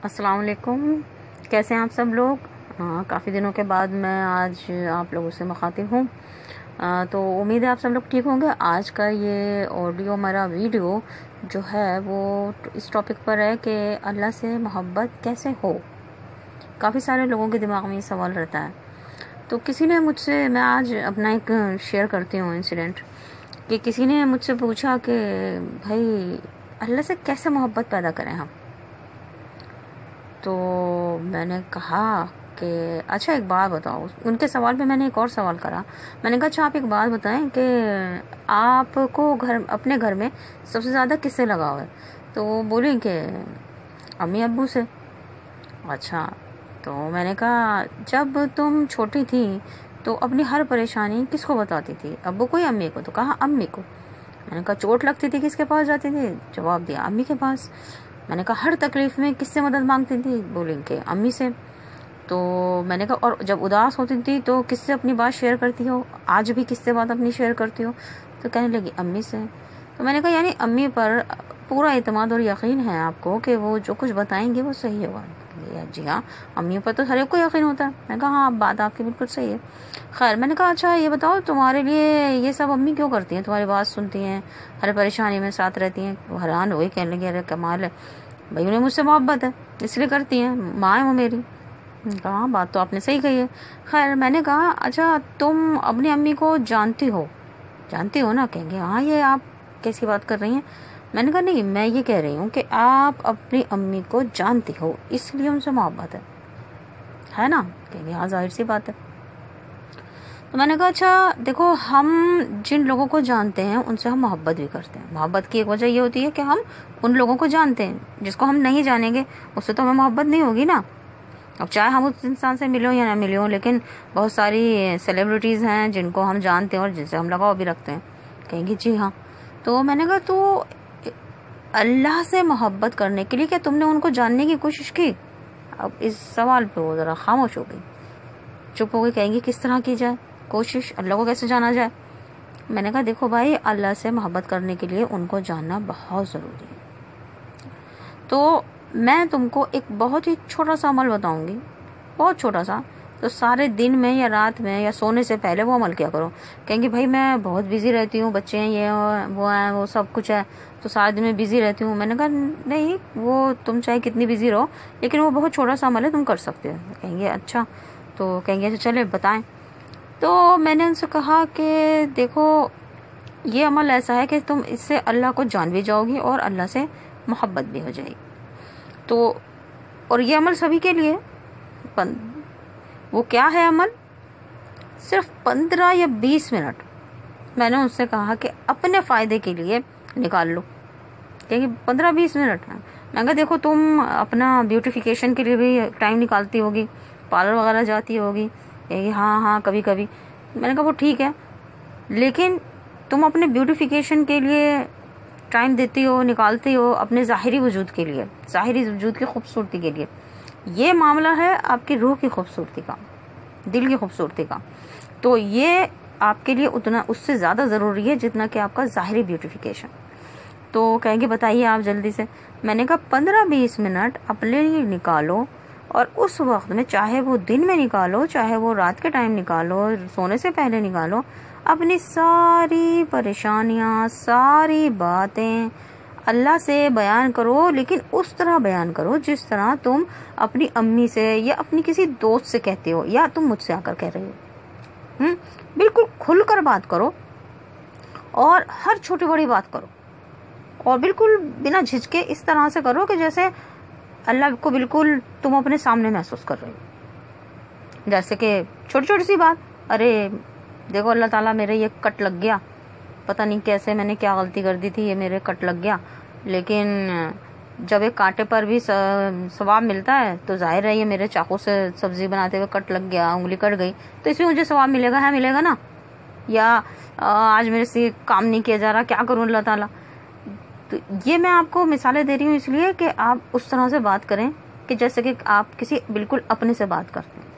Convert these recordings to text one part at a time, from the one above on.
السلام علیکم، کیسے ہیں آپ سب لوگ؟ کافی دنوں کے بعد میں آج آپ لوگوں سے مخاطب ہوں، تو امید ہے آپ سب لوگ ٹھیک ہوں گے۔ آج کا یہ آڈیو میرا ویڈیو جو ہے وہ اس ٹاپک پر ہے کہ اللہ سے محبت کیسے ہو۔ کافی سارے لوگوں کے دماغ میں یہ سوال رہتا ہے، تو کسی نے مجھ سے، میں آج اپنا ایک شیئر کرتی ہوں انسیڈنٹ، کہ کسی نے مجھ سے پوچھا کہ بھائی اللہ سے کیسے محبت پیدا کریں ہم؟ تو میں نے کہا کہ اچھا ایک بات بتاؤ۔ ان کے سوال پہ میں نے ایک اور سوال کرا، میں نے کہا اچھا آپ ایک بات بتائیں کہ آپ کو اپنے گھر میں سب سے زیادہ کس سے لگاؤ ہے؟ تو وہ بولی کہ امی ابو سے۔ اچھا، تو میں نے کہا جب تم چھوٹی تھی تو اپنی ہر پریشانی کس کو بتاتی تھی، ابو کو یا امی کو؟ تو کہا امی کو۔ میں نے کہا چوٹ لگتی تھی کس کے پاس جاتی تھی؟ جواب دیا امی کے پاس۔ میں نے کہا ہر تکلیف میں کس سے مدد مانگتی تھی؟ بولیں کہ امی سے۔ تو میں نے کہا اور جب اداس ہوتی تھی تو کس سے اپنی بات شیئر کرتی ہو؟ آج بھی کس سے بات اپنی شیئر کرتی ہو؟ تو کہنے لگی امی سے۔ تو میں نے کہا یعنی امی پر پورا اعتماد اور یقین ہے آپ کو کہ وہ جو کچھ بتائیں گے وہ صحیح ہوگا؟ جی ہاں، امی پر تو ہر ایک کو یقین ہوتا ہے۔ میں نے کہا ہاں بات آپ کی بالکل صحیح ہے۔ خیر، میں نے کہا اچھا یہ بتاؤ تمہارے لیے یہ سب امی کیوں کرتی ہیں؟ تمہاری بات سنتی ہیں، ہر پریشانی میں ساتھ رہتی ہیں۔ وہ حیران ہوئی، کہنے لگی ارے کمال ہے بھائی، انہیں مجھ سے محبت ہے اس لیے کرتی ہیں، ماں ہے وہ میری۔ کہا بات تو آپ نے صحیح کہی ہے۔ خیر، میں نے کہا اچھا تم اپنی امی کو جانتی ہو نا؟ کہیں گے ہاں، یہ آپ کیسی بات کر رہی ہیں؟ میں نے کہا نہیں، میں یہ کہہ رہی ہوں کہ آپ اپنی امی کو جانتی ہو اس لیے ان سے محبت ہے نا؟ کہیں گے ہاں ظاہر سی بات ہے۔ تو میں نے کہا اچھا دیکھو، ہم جن لوگوں کو جانتے ہیں ان سے ہم محبت بھی کرتے ہیں۔ محبت کی ایک وجہ یہ ہوتی ہے کہ ہم ان لوگوں کو جانتے ہیں، جس کو ہم نہیں جانیں گے اس سے تو ہمیں محبت نہیں ہوگی نا۔ اب چاہے ہم اس انسان سے ملوں یا نہ ملوں، لیکن بہت ساری سیلیبریٹیز ہیں جن کو ہم جانتے ہیں اور جن سے ہم لگاؤ بھی رکھتے ہیں۔ کہیں گے جی ہاں۔ تو میں نے کہا تو اللہ سے محبت کرنے کے لیے کیا تم نے ان کو جاننے کی کوشش کی؟ اب اس سوال پہ وہ ذرا خاموش ہو گئی، چپ ہو گئی۔ کہیں گے کس طرح کی جائے کوشش، اللہ کو کیسے جانا جائے؟ میں نے کہا دیکھو بھائی، اللہ سے محبت کرنے کے لیے ان کو جاننا بہت ضروری ہے۔ تو میں تم کو ایک بہت ہی چھوٹا سا عمل بتاؤں گی، بہت چھوٹا سا، تو سارے دن میں یا رات میں یا سونے سے پہلے وہ عمل کیا کرو۔ کہیں گے بھائی میں بہت بزی رہتی ہوں، بچے ہیں، یہ وہ ہیں، وہ سب کچھ ہے، تو سارے دن میں بزی رہتی ہوں۔ میں نے کہا نہیں، وہ تم چاہے کتنی بزی رہو لیکن وہ بہت چھوٹا سا عمل ہے، تم کر سکتے ہو۔ کہیں گے اچھا، تو کہیں گے اچھا چلے بتائیں۔ تو میں نے ان سے کہا کہ دیکھو یہ عمل ایسا ہے کہ تم اس سے اللہ کو جان بھی جاؤ گی اور اللہ سے محبت بھی ہو جائے گی۔ تو اور یہ عمل سبھی کے لیے، وہ کیا ہے عمل؟ صرف 15 یا 20 منٹ میں نے ان سے کہا کہ اپنے فائدے کے لیے نکال لو۔ کہ 15-20 منٹ میں کہا دیکھو تم اپنا بیوٹیفیکیشن کے لیے بھی ٹائم نکالتی ہوگی، پارلر وغیرہ جاتی ہوگی۔ کہ ہاں کبھی کبھی۔ میں نے کہا وہ ٹھیک ہے، لیکن تم اپنے بیوٹیفیکیشن کے لیے ٹائم دیتی ہو، نکالتی ہو اپنے ظاہری وجود کے لیے، ظاہری وجود کی خوبصورتی کے لیے۔ یہ معاملہ ہے آپ کی روح کی خوبصورتی کا، دل کی خوبصورتی کا، تو یہ آپ کے لیے اتنا اس سے زیادہ ضروری ہے جتنا کہ آپ کا ظاہری بیوٹیفیکیشن۔ تو کہیں گے بتائیے آپ جلدی سے۔ میں نے کہا 15-20 منٹ اپنے لیے نکالو، اور اس وقت میں چاہے وہ دن میں نکالو، چاہے وہ رات کے ٹائم نکالو، سونے سے پہلے نکالو، اپنی ساری پریشانیاں، ساری باتیں اللہ سے بیان کرو، لیکن اس طرح بیان کرو جس طرح تم اپنی امی سے یا اپنی کسی دوست سے کہتے ہو، یا تم مجھ سے آ کر کہہ رہے ہو۔ بالکل کھل کر بات کرو، اور ہر چھوٹی بڑی بات کرو، اور بالکل بنا جھجکے اس طرح سے کرو کہ جیسے اللہ کو بالکل تم اپنے سامنے محسوس کر رہے ہو۔ جیسے کہ چھوٹی چھوٹی سی بات، ارے دیکھو اللہ تعالیٰ میرے یہ کٹ لگ گیا، پتہ نہیں کیسے میں نے کیا غلطی کر دی تھی، یہ میرے کٹ لگ گیا، لیکن جب ایک کانٹے پر بھی ثواب ملتا ہے تو ظاہر ہے یہ میرے چاقو سے سبزی بناتے ہوئے کٹ لگ گیا، انگلی کٹ گئی، تو اس میں مجھے ثواب ملے گا، ہے ملے گا نا۔ یا آج میرے سے کام نہیں کیا جا رہا، کیا کروں اللہ تعالیٰ۔ تو یہ میں آپ کو مثالیں دے رہی ہوں اس لیے کہ آپ اس طرح سے بات کریں کہ جیسے کہ آپ کسی بالکل اپنے سے بات کرتے ہیں۔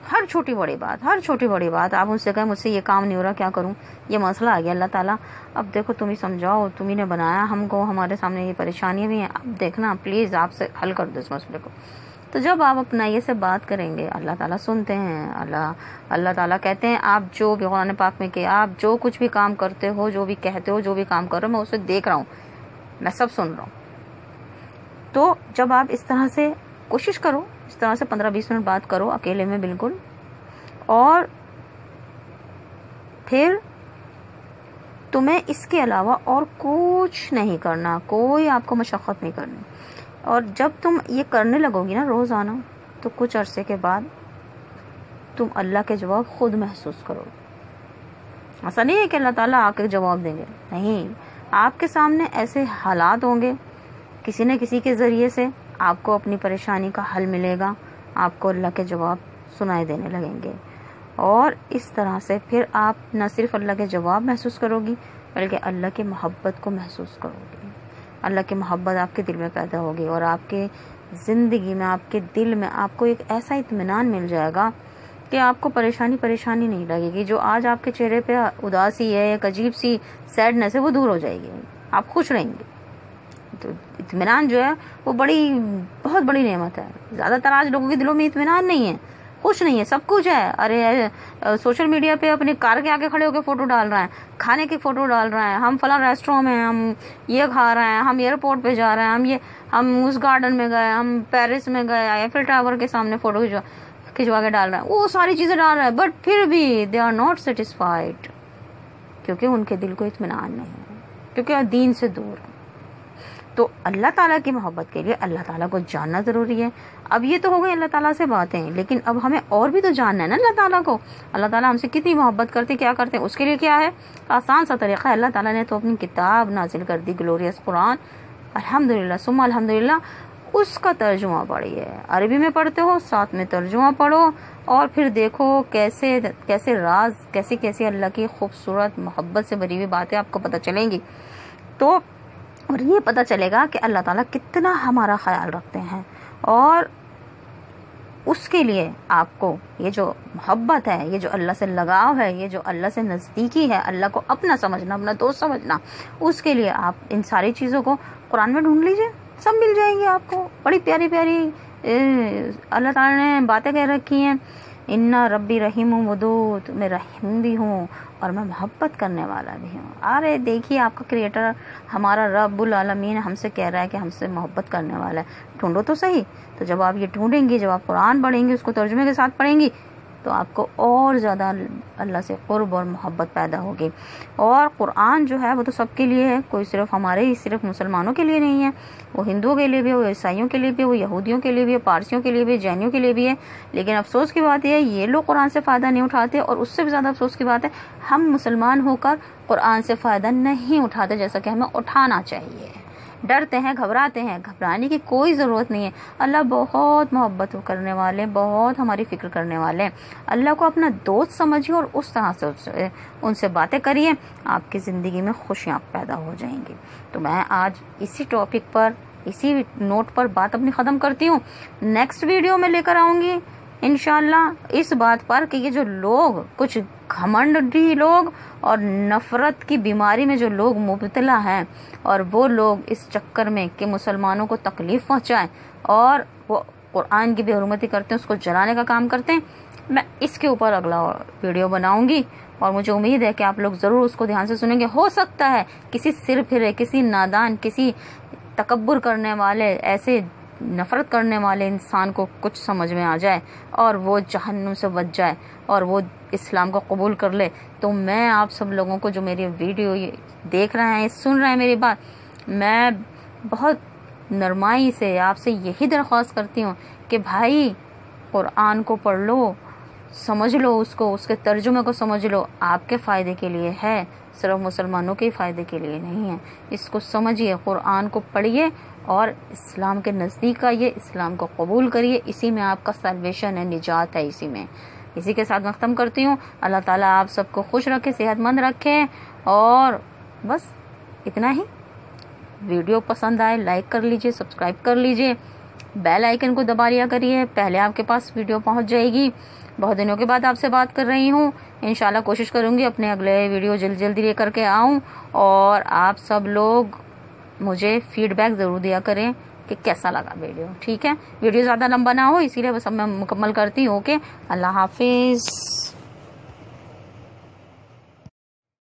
हर छोटी बड़ी बात आप उनसे कहें मुझसे ये काम नहीं हो रहा, क्या करूं, ये मसला आ गया, अल्लाह ताला अब देखो तुम ही समझाओ, तुम्ही ने बनाया हमको, हमारे सामने ये परेशानियां भी हैं, अब देखना प्लीज़ आपसे हल कर दो इस मसले को। तो जब आप अपनाइए से बात करेंगे अल्लाह ताला सुनते हैं। अल्लाह ताला कहते हैं आप जो भी कुरान पाक में कि आप जो कुछ भी काम करते हो, जो भी कहते हो, जो भी काम कर रहे हो, मैं उसे देख रहा हूँ, मैं सब सुन रहा हूँ। तो जब आप इस तरह से कोशिश करो, इस तरह से 15-20 मिनट बात करो अकेले में बिल्कुल, और फिर तुम्हें इसके अलावा और कुछ नहीं करना, कोई आपको मशक्क़त नहीं करनी। और जब तुम ये करने लगोगी ना रोज़ाना, तो कुछ अरसे के बाद तुम अल्लाह के जवाब खुद महसूस करोगे। ऐसा नहीं है कि अल्लाह ताला आके जवाब देंगे, नहीं, आपके सामने ऐसे हालात होंगे, किसी न किसी के ज़रिए से आपको अपनी परेशानी का हल मिलेगा, आपको अल्लाह के जवाब सुनाई देने लगेंगे। और इस तरह से फिर आप न सिर्फ अल्लाह के जवाब महसूस करोगी, बल्कि अल्लाह की मोहब्बत को महसूस करोगी। अल्लाह की मोहब्बत आपके दिल में पैदा होगी, और आपके ज़िंदगी में, आपके दिल में आपको एक ऐसा इत्मीनान मिल जाएगा कि आपको परेशानी नहीं लगेगी। जो आज आपके चेहरे पे उदासी है, एक अजीब सी सैडनेस है, वो दूर हो जाएगी, आप खुश रहेंगे। तो इत्मीनान जो है वो बहुत बड़ी नेमत है। ज़्यादातर आज लोगों के दिलों में इत्मीनान नहीं है, खुश नहीं है, सब कुछ है। अरे सोशल मीडिया पे अपनी कार के आगे खड़े होकर फ़ोटो डाल रहे हैं, खाने की फ़ोटो डाल रहे हैं, हम फलां रेस्टोरेंट में हम ये खा रहे हैं, हम एयरपोर्ट पे जा रहे हैं, हम उस गार्डन में गए, हम पेरिस में गए, एफिल टावर के सामने फ़ोटो खिंचवा के डाल रहे हैं, वो सारी चीज़ें डाल रहे हैं, बट फिर भी दे आर नॉट सेटिस्फाइड, क्योंकि उनके दिल को इत्मीनान नहीं है, क्योंकि दीन से दूर है। तो अल्लाह ताला की मोहब्बत के लिए अल्लाह ताला को जानना ज़रूरी है। अब ये तो हो गई अल्लाह ताला से बातें, लेकिन अब हमें और भी तो जानना है ना अल्लाह ताला को। अल्लाह ताला हमसे कितनी मोहब्बत करते, क्या करते हैं, उसके लिए क्या है आसान सा तरीक़ा है। अल्लाह ताला ने तो अपनी किताब नाजिल कर दी, ग्लोरियस कुरान, अल्हम्दुलिल्लाह सुम्मा अल्हम्दुलिल्लाह। उसका तर्जुमा पढ़िए, अरबी में पढ़ते हो, साथ में तर्जुमा पढ़ो, और फिर देखो कैसे कैसे राज, कैसी कैसी अल्लाह की खूबसूरत मोहब्बत से भरी हुई बातें आपको पता चलेंगी। तो और ये पता चलेगा कि अल्लाह ताला कितना हमारा ख्याल रखते हैं, और उसके लिए आपको ये जो मोहब्बत है, ये जो अल्लाह से लगाव है, ये जो अल्लाह से नज़दीकी है, अल्लाह को अपना समझना, अपना दोस्त समझना, उसके लिए आप इन सारी चीज़ों को कुरान में ढूंढ लीजिए, सब मिल जाएंगी आपको। बड़ी प्यारी प्यारी अल्लाह ताला ने बातें कह रखी हैं, इन्ना रब्बी रहीम वदूद, मैं रहीम भी हूँ और मैं मोहब्बत करने वाला भी हूँ। अरे देखिए, आपका क्रिएटर हमारा रब्बुल आलमीन हमसे कह रहा है कि हमसे मोहब्बत करने वाला है, ढूंढो तो सही। तो जब आप ये ढूंढेंगी, जब आप कुरान पढ़ेंगी, उसको तर्जुमे के साथ पढ़ेंगी, तो आपको और ज़्यादा अल्लाह से क़ुर्ब और मोहब्बत पैदा होगी। और कुरान जो है वो तो सबके लिए है, कोई सिर्फ मुसलमानों के लिए नहीं है, वो हिंदुओं के लिए भी है, वो ईसाइयों के लिए भी है, वो यहूदियों के लिए भी है, पारसियों के लिए भी है, जैनियों के लिए भी है। लेकिन अफसोस की बात यह है, ये लोग कुरान से फ़ायदा नहीं उठाते, और उससे भी ज़्यादा अफसोस की बात है, हम मुसलमान होकर कुरान से फ़ायदा नहीं उठाते जैसा कि हमें उठाना चाहिए। डरते हैं, घबराते हैं, घबराने की कोई ज़रूरत नहीं है। अल्लाह बहुत मोहब्बत करने वाले, बहुत हमारी फ़िक्र करने वाले हैं। अल्लाह को अपना दोस्त समझिए और उस तरह से उनसे बातें करिए, आपकी ज़िंदगी में खुशियाँ पैदा हो जाएंगी। तो मैं आज इसी टॉपिक पर, इसी नोट पर बात अपनी ख़त्म करती हूँ। नेक्स्ट वीडियो में लेकर आऊँगी इंशाल्लाह इस बात पर कि ये जो लोग, कुछ घमंडी लोग और नफ़रत की बीमारी में जो लोग मुब्तला हैं, और वो लोग इस चक्कर में कि मुसलमानों को तकलीफ़ पहुँचाएं और वो कुरान की बेहुरमती करते हैं, उसको जलाने का काम करते हैं, मैं इसके ऊपर अगला वीडियो बनाऊंगी। और मुझे उम्मीद है कि आप लोग ज़रूर उसको ध्यान से सुनेंगे। हो सकता है किसी सिर फिरे, किसी नादान, किसी तकब्बुर करने वाले, ऐसे नफ़रत करने वाले इंसान को कुछ समझ में आ जाए और वो जहन्नुम से बच जाए और वो इस्लाम को कबूल कर ले। तो मैं आप सब लोगों को, जो मेरी वीडियो ये देख रहे हैं, सुन रहे हैं मेरी बात, मैं बहुत नरमाई से आपसे यही दरख्वास्त करती हूँ कि भाई कुरान को पढ़ लो, समझ लो उसको, उसके तर्जुमे को समझ लो, आपके फ़ायदे के लिए है, सिर्फ मुसलमानों के फ़ायदे के लिए नहीं है। इसको समझिए, कुरान को पढ़िए और इस्लाम के नज़दीक आइए, इस्लाम को कबूल करिए, इसी में आपका सल्वेशन है, निजात है इसी में। इसी के साथ मैं ख़त्म करती हूँ। अल्लाह ताला आप सबको खुश रखे, सेहतमंद रखे, और बस इतना ही। वीडियो पसंद आए लाइक कर लीजिए, सब्सक्राइब कर लीजिए, بیل آئیکن کو دبا لیا کریے، پہلے آپ کے پاس ویڈیو پہنچ جائے گی۔ بہت دنوں کے بعد آپ سے بات کر رہی ہوں، انشاءاللہ کوشش کروں گی اپنے اگلے ویڈیو جلدی لے کر کے آؤں، اور آپ سب لوگ مجھے فیڈ بیک ضرور دیا کریں کہ کیسا لگا ویڈیو، ٹھیک ہے؟ ویڈیو زیادہ لمبا نہ ہو، اسی لیے بس اب میں مکمل کرتی ہوں۔ اوکے، اللہ حافظ۔